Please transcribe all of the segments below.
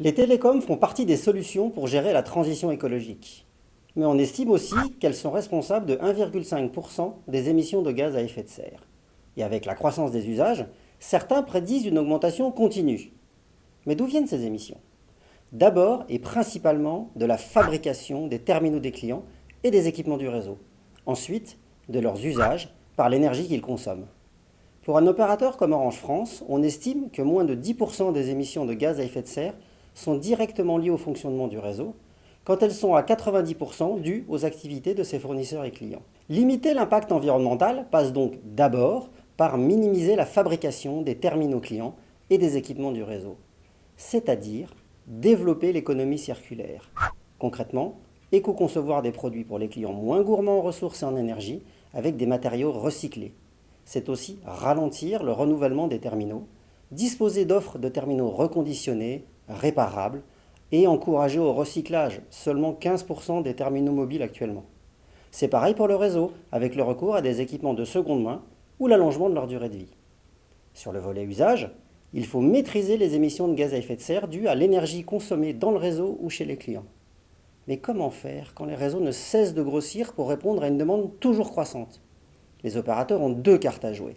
Les télécoms font partie des solutions pour gérer la transition écologique. Mais on estime aussi qu'elles sont responsables de 1,5% des émissions de gaz à effet de serre. Et avec la croissance des usages, certains prédisent une augmentation continue. Mais d'où viennent ces émissions? D'abord et principalement de la fabrication des terminaux des clients et des équipements du réseau. Ensuite, de leurs usages par l'énergie qu'ils consomment. Pour un opérateur comme Orange France, on estime que moins de 10% des émissions de gaz à effet de serre sont directement liées au fonctionnement du réseau, quand elles sont à 90% dues aux activités de ses fournisseurs et clients. Limiter l'impact environnemental passe donc d'abord par minimiser la fabrication des terminaux clients et des équipements du réseau, c'est-à-dire développer l'économie circulaire. Concrètement, éco-concevoir des produits pour les clients moins gourmands en ressources et en énergie avec des matériaux recyclés. C'est aussi ralentir le renouvellement des terminaux, disposer d'offres de terminaux reconditionnés, réparables et encourager au recyclage, seulement 15% des terminaux mobiles actuellement. C'est pareil pour le réseau, avec le recours à des équipements de seconde main ou l'allongement de leur durée de vie. Sur le volet usage, il faut maîtriser les émissions de gaz à effet de serre dues à l'énergie consommée dans le réseau ou chez les clients. Mais comment faire quand les réseaux ne cessent de grossir pour répondre à une demande toujours croissante? Les opérateurs ont deux cartes à jouer.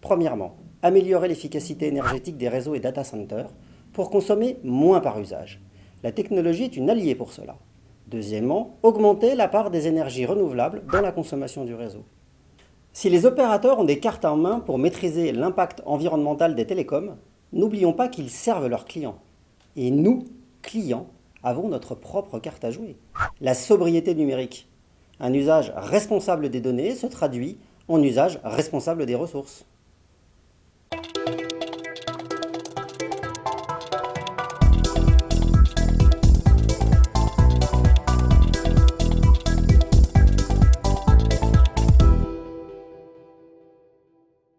Premièrement, améliorer l'efficacité énergétique des réseaux et data centers pour consommer moins par usage. La technologie est une alliée pour cela. Deuxièmement, augmenter la part des énergies renouvelables dans la consommation du réseau. Si les opérateurs ont des cartes en main pour maîtriser l'impact environnemental des télécoms, n'oublions pas qu'ils servent leurs clients. Et nous, clients, avons notre propre carte à jouer. La sobriété numérique. Un usage responsable des données se traduit en usage responsable des ressources.